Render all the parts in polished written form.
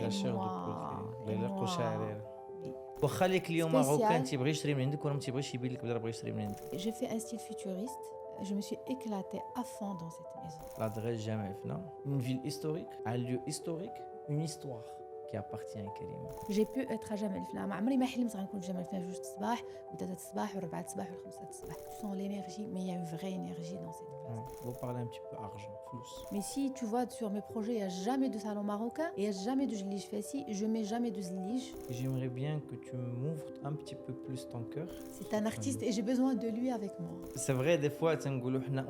et chair de poule et لا يلاقوا moi, شاعرير oui, واخا لي كليون ماروكان spécial. تيبغي يشري من عندك ولا ما تيبغيش يبين لك بلا بغى يشري من عندك J'ai fait un style futuriste. Je me suis éclatée à fond dans cette maison. l'adresse jamais non une ville historique un lieu historique une histoire qui appartient à Karima. J'ai pu être à Jamel Fna. ما عمري ما حلمت غنكون في جمال فنا جوج الصباح و3 الصباح و4 الصباح و5 الصباح. Tu sens l'énergie, mais il y a une vraie énergie dans cette place. Vous parlez un petit peu argent flous. Mais si tu vois sur mes projets, il n'y a jamais de salon marocain et il n'y a jamais de zlige fessi. Je mets jamais de zlige. J'aimerais bien que tu m'ouvres un petit peu plus ton cœur. C'est un artiste et j'ai besoin de lui avec moi. C'est vrai, des fois,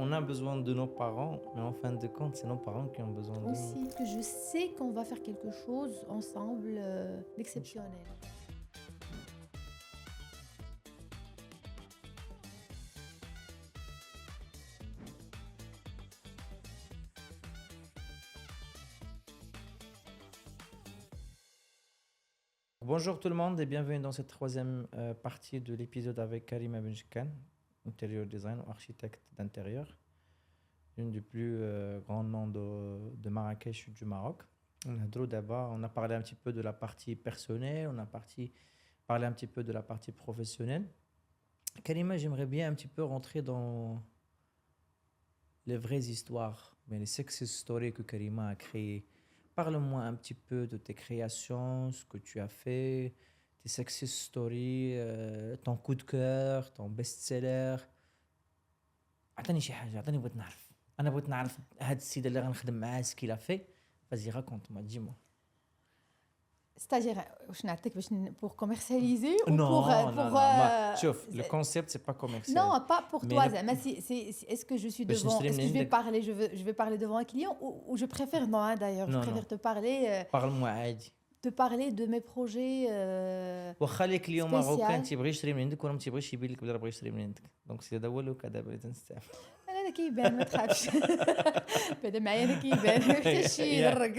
on a besoin de nos parents, mais en fin de compte, c'est nos parents qui ont besoin de nous. Aussi, parce que je sais qu'on va faire quelque chose ensemble d'exceptionnel. Bonjour tout le monde et bienvenue dans cette troisième partie de l'épisode avec Karima Benjkan, interior design ou architecte d'intérieur, l'une des plus grands noms de Marrakech du Maroc. On a parlé un petit peu de la partie personnelle, on a parlé un petit peu de la partie professionnelle. Karima, j'aimerais bien un petit peu rentrer dans les vraies histoires, mais les success stories que Karima a créées. Parle-moi un petit peu de tes créations, ce que tu as fait, tes success stories, ton coup de cœur, ton best-seller. عطيني شي حاجة، عطيني بغيت نعرف. أنا بغيت نعرف هاد السيد اللي غنخدم معاه ce qu'il a fait. Vas-y, raconte-moi, dis-moi. C'est-à-dire, pour commercialiser ou Non, pour... non. Chouf, le concept, c'est pas commercial. Non, pas pour Mais toi. le- Mais est-ce que je suis Mais devant... je Est-ce que je vais stream parler, je vais parler devant un client ou je préfère... Non, hein, d'ailleurs, je Non, préfère non. Parle-moi عادي. te parler de mes projets واخا لي كليون spécial. ماروكان تيبغي يشري من عندك ولا ما تيبغيش يبين لك بلا بغى يشري من عندك. دونك سي هذا هو لو كا دابا اللي تنستعمل. أنا كيبان ما تخافش. بعدا معايا أنا كيبان حتى شي يدرك.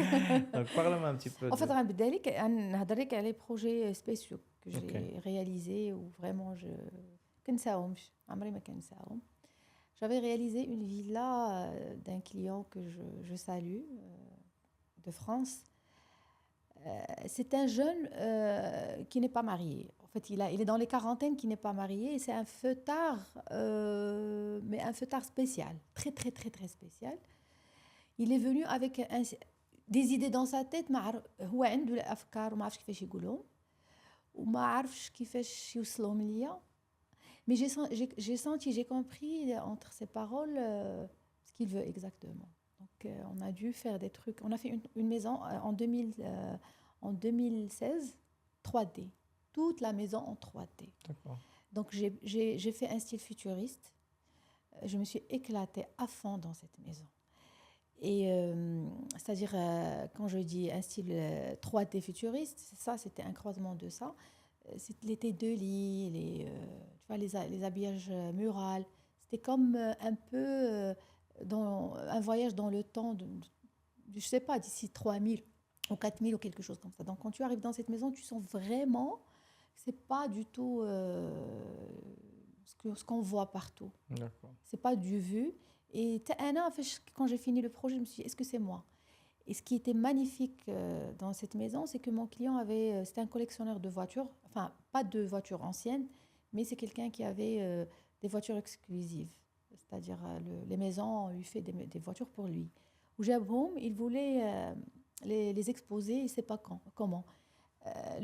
Donc parle-moi un petit peu. En fait, غنبدا لك نهضر لك على les projets spéciaux que j'ai réalisés ou vraiment je كنساهمش عمري ما كنساهم. J'avais réalisé une villa d'un client que je salue de France. C'est un jeune qui n'est pas marié. En fait, il est dans les quarantaines, qui n'est pas marié. Et c'est un feuillard, mais un feuillard spécial, très très très très spécial. Il est venu avec des idées dans sa tête. هو عنده الأفكار وما عرفش كيفاش يقولهم وما عرفش كيفاش يوصلهم ليا. Mais j'ai compris entre ses paroles ce qu'il veut exactement. Donc, on a dû faire des trucs. On a fait une maison en 2016, 3D. Toute la maison en 3D. D'accord. Donc, j'ai fait un style futuriste. Je me suis éclatée à fond dans cette maison. Et c'est-à-dire, quand je dis un style 3D futuriste, c'était un croisement de ça. C'était les deux lits, tu vois, les habillages murales. C'était comme un peu dans un voyage dans le temps, je ne sais pas, d'ici 3000 ou 4000 ou quelque chose comme ça. Donc quand tu arrives dans cette maison, tu sens vraiment que ce n'est pas du tout ce qu'on voit partout. D'accord. Ce n'est pas du vu. Et quand j'ai fini le projet, je me suis dit, est-ce que c'est moi ? Et ce qui était magnifique dans cette maison, c'est que mon client c'était un collectionneur de voitures, enfin pas de voitures anciennes, mais c'est quelqu'un qui avait des voitures exclusives. C'est-à-dire les maisons, on lui fait des voitures pour lui. Où il voulait les exposer, il ne sait pas comment.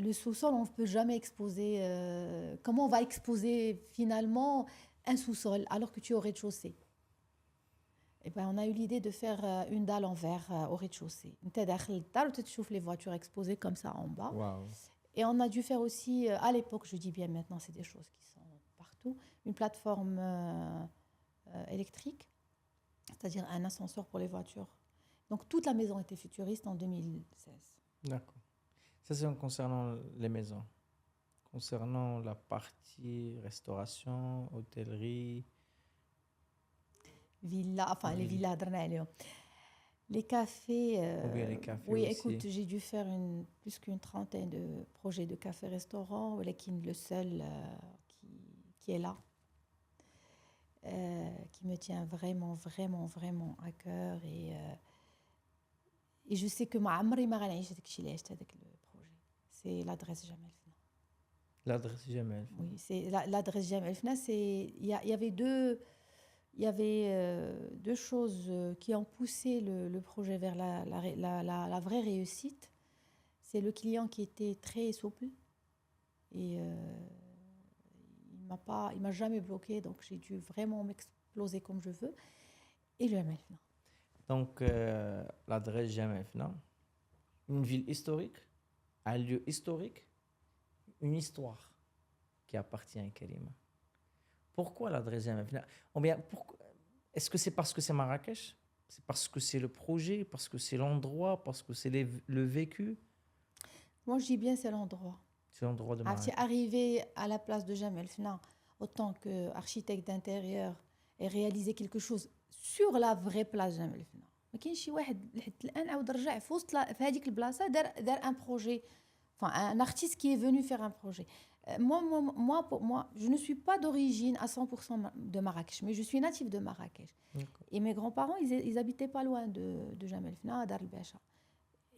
Le sous-sol, on ne peut jamais exposer. Comment on va exposer finalement un sous-sol alors que tu es au rez-de-chaussée ? Et ben, on a eu l'idée de faire une dalle en verre au rez-de-chaussée. Tu vois les voitures exposées comme ça en bas. Wow. Et on a dû faire aussi, à l'époque, je dis bien maintenant, c'est des choses qui sont partout, une plateforme électrique, c'est-à-dire un ascenseur pour les voitures. Donc toute la maison était futuriste en 2016. D'accord. Ça, c'est en concernant les maisons. Concernant la partie restauration, hôtellerie... Villa, enfin les villas les cafés, les cafés oui, aussi. écoute, j'ai dû faire plus qu'une trentaine de projets de café-restaurant, le seul qui est là, qui me tient vraiment, vraiment, vraiment à cœur. Et je sais que ma عمري ما غنعيش هذاك الشيء اللي عشت هذاك c'est l'adresse Jamel Fna. L'adresse Jamel. Oui, c'est l'adresse Jamel Fna. Il y avait deux choses qui ont poussé le projet vers la vraie réussite. C'est le client qui était très souple et il m'a jamais bloqué, donc j'ai dû vraiment m'exploser comme je veux. Et le Jamel Fna. Donc, l'adresse Jamel Fna, une ville historique, un lieu historique, une histoire qui appartient à Karima. Pourquoi l'adresse Jamel Fna? Ou bien, est-ce que c'est parce que c'est Marrakech? C'est parce que c'est le projet? Parce que c'est l'endroit? Parce que c'est le vécu? Moi, je dis bien c'est l'endroit. C'est l'endroit de Marrakech. Arriver à la place de Jamel Fna, autant qu'architecte d'intérieur, et réaliser quelque chose sur la vraie place Jamel Fna. ما كاينش شي واحد لحد الان عاود رجع في وسط في هذيك البلاصه دار ان بروجي enfin un artiste qui est venu faire un projet. Pour moi, je ne suis pas d'origine à 100% de Marrakech, mais je suis native de Marrakech. D'accord. Et mes grands-parents, ils habitaient pas loin de Jamel Fna, à Dar el Bacha.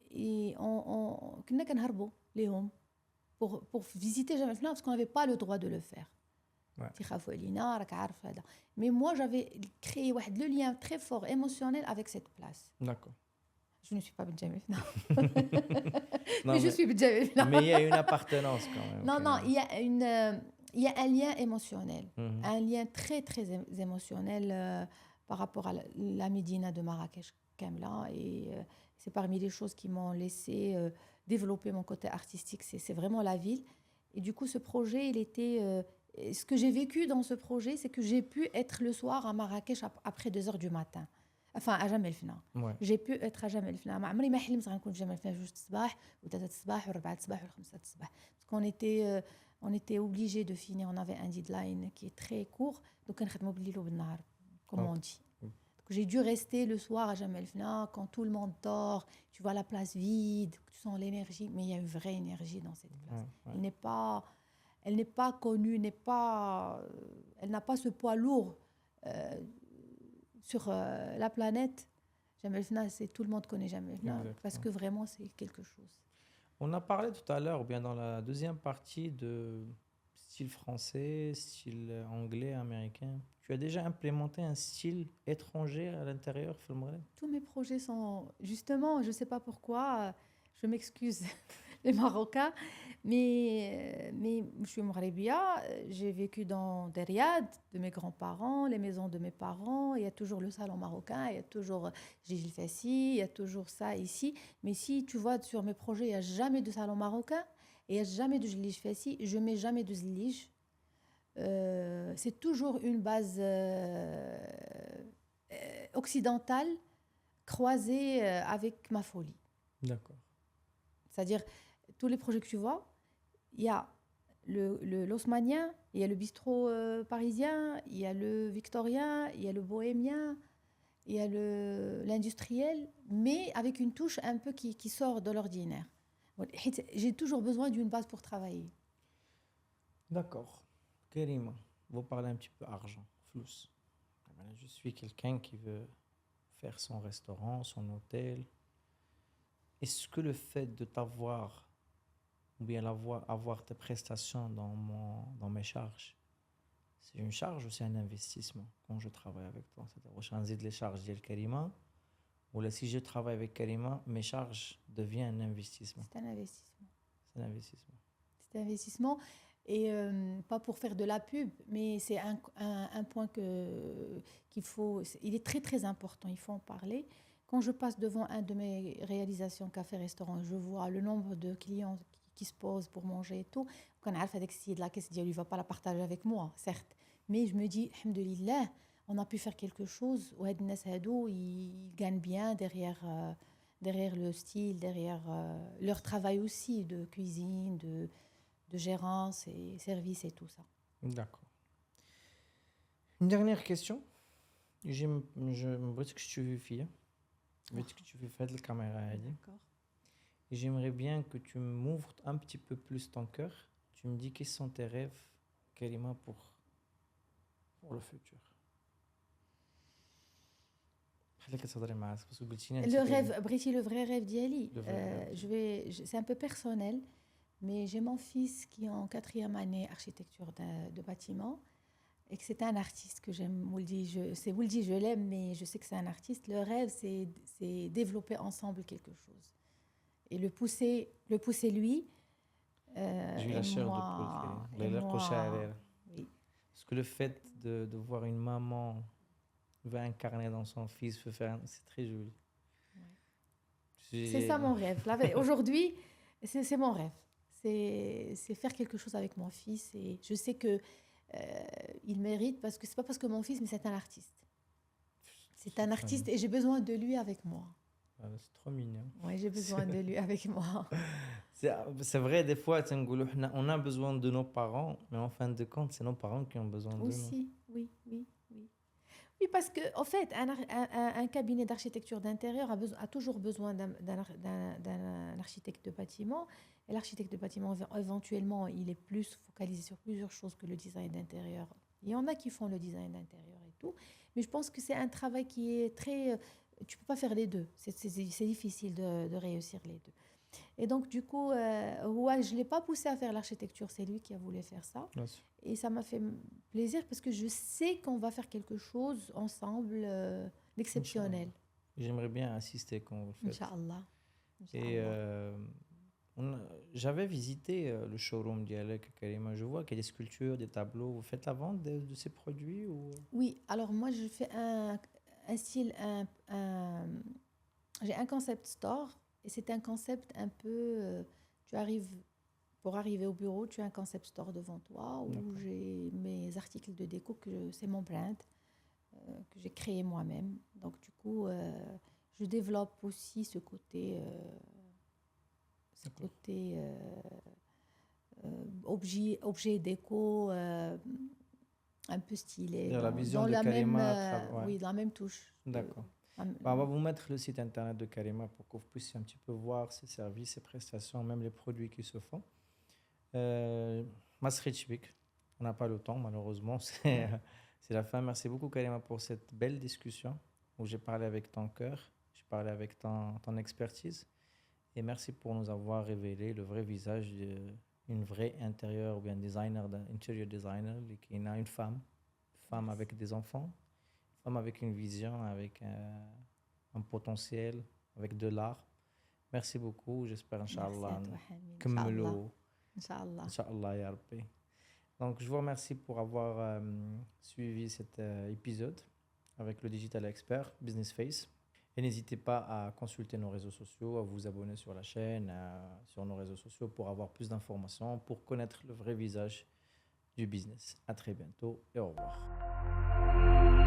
Et كنا كنهربوا ليهم pour visiter Jamel Fna parce qu'on n'avait pas le droit de le faire. تيخافوا علينا راك عارف هذا. Mais moi, j'avais créé le lien très fort émotionnel avec cette place. D'accord. Je ne suis pas de Jamel Fna. Mais je suis de Jamel Fna. Mais il y a une appartenance quand même. Non, il y a un lien émotionnel. Un lien très, très émotionnel par rapport à la Médina de Marrakech, Kamla. Et c'est parmi les choses qui m'ont laissé développer mon côté artistique. C'est vraiment la ville. Et du coup, ce projet, il était... ce que j'ai vécu dans ce projet, c'est que j'ai pu être le soir à Marrakech après 2 heures du matin. Enfin, à Jamel Fna. Ouais. J'ai pu être à Jamel Fna. ما عمري ما حلمت غنكون في جمال فنا 2 الصباح و3 الصباح و4 الصباح و5 الصباح. Parce qu'on était obligé de finir, on avait un deadline qui est très court, donc كنخدموا بالليل وبالنهار, comme on dit. Donc j'ai dû rester le soir à Jamel Fna quand tout le monde dort, tu vois la place vide, tu sens l'énergie, mais il y a une vraie énergie dans cette place. Elle n'est pas connue, elle n'a pas ce poids lourd sur la planète. Jamel Fna, tout le monde connaît Jamel Fna parce que vraiment c'est quelque chose. On a parlé tout à l'heure, ou bien dans la deuxième partie, de style français, style anglais, américain. Tu as déjà implémenté un style étranger à l'intérieur, Filmrel? Tous mes projets sont... Justement, je ne sais pas pourquoi, je m'excuse les Marocains, mais je suis Maghrébia, j'ai vécu dans des riads de mes grands-parents, les maisons de mes parents, il y a toujours le salon marocain, il y a toujours Gigi Fassi, il y a toujours ça ici. Mais si tu vois sur mes projets, il n'y a jamais de salon marocain et il n'y a jamais de Gigi Fassi, je ne mets jamais de zlige. C'est toujours une base occidentale croisée avec ma folie. D'accord. C'est-à-dire, tous les projets que tu vois, il y a l'haussmannien, il y a le bistrot parisien, il y a le victorien, il y a le bohémien, il y a l'industriel, mais avec une touche un peu qui sort de l'ordinaire. J'ai toujours besoin d'une base pour travailler. D'accord. Karima, vous parlez un petit peu argent, flous. Je suis quelqu'un qui veut faire son restaurant, son hôtel. Est-ce que le fait de t'avoir, ou bien avoir tes prestations dans mes charges, c'est une charge ou c'est un investissement quand je travaille avec toi? C'est-à-dire, je change les charges de Karima, ou là, si je travaille avec Karima, mes charges deviennent un investissement. C'est un investissement. C'est un investissement. C'est un investissement, et pas pour faire de la pub, mais c'est un point qu'il faut... Il est très, très important, il faut en parler. Quand je passe devant un de mes réalisations café-restaurant, je vois le nombre de clients qui se posent pour manger et tout. Quand on sait que de la caisse, il ne va pas la partager avec moi, certes. Mais je me dis, alhamdoulilah, on a pu faire quelque chose où ils gagnent bien derrière le style, derrière leur travail aussi de cuisine, de gérance et service et tout ça. D'accord. Une dernière question. Je me dis que tu veux faire. Que tu veux faire de la caméra. D'accord. Et j'aimerais bien que tu m'ouvres un petit peu plus ton cœur. Tu me dis quels sont tes rêves, Karima, pour le futur. Le rêve, Brigitte, le vrai rêve d'Yali, c'est un peu personnel, Mais j'ai mon fils qui est en 4e année architecture de bâtiment et que c'est un artiste que j'aime. C'est Wouldi, je l'aime, mais je sais que c'est un artiste. Le rêve, c'est développer ensemble quelque chose et le pousser lui. J'ai eu Et la chair de poule, moi, et Karima. moi, oui. Parce que le fait de voir une maman va incarner dans son fils, c'est très joli. C'est ça mon rêve. Aujourd'hui, c'est mon rêve. C'est faire quelque chose avec mon fils. Et je sais que il mérite parce que c'est pas parce que mon fils, mais c'est un artiste. C'est un artiste et j'ai besoin de lui avec moi. C'est trop mignon. Oui, j'ai besoin de lui avec moi. C'est vrai, des fois, on a besoin de nos parents, mais en fin de compte, c'est nos parents qui ont besoin de nous. Aussi, oui, oui, oui. Oui, parce que, en fait, un cabinet d'architecture d'intérieur a toujours besoin d'un architecte de bâtiment. Et l'architecte de bâtiment, éventuellement, il est plus focalisé sur plusieurs choses que le design d'intérieur. Il y en a qui font le design d'intérieur et tout. Mais je pense que c'est un travail qui est très... Tu ne peux pas faire les deux. C'est difficile de réussir les deux. Et donc, du coup, ouais, je ne l'ai pas poussé à faire l'architecture. C'est lui qui a voulu faire ça. Merci. Et ça m'a fait plaisir parce que je sais qu'on va faire quelque chose ensemble d'exceptionnel. J'aimerais bien assister quand vous le faites. Inch'Allah. Et j'avais visité le showroom d'Yalek Karima. Je vois qu'il y a des sculptures, des tableaux. Vous faites la vente de ces produits ou... Oui, alors moi je fais un style, j'ai un concept store et c'est un concept un peu, pour arriver au bureau, tu as un concept store devant toi où j'ai mes articles de déco, c'est mon brand, que j'ai créé moi-même. Donc du coup, je développe aussi ce côté, objet déco un peu stylé, la vision dans de la Karima, oui, dans la même touche. D'accord. On va vous mettre le site internet de Karima pour que vous puissiez un petit peu voir ses services, ses prestations, même les produits qui se font. Masrichvik, on n'a pas le temps malheureusement, c'est la fin. Merci beaucoup Karima pour cette belle discussion où j'ai parlé avec ton cœur, j'ai parlé avec ton expertise et merci pour nous avoir révélé le vrai visage d'une vraie intérieur ou bien interior designer qui est une femme avec des enfants, une femme avec une vision, avec un potentiel, avec de l'art. Merci beaucoup, j'espère Inch'Allah كملوا Inch'Allah ya Rabbi. Donc je vous remercie pour avoir suivi cet épisode avec le Digital Expert Business Face. Et n'hésitez pas à consulter nos réseaux sociaux, à vous abonner sur la chaîne, sur nos réseaux sociaux pour avoir plus d'informations, pour connaître le vrai visage du business. À très bientôt et au revoir.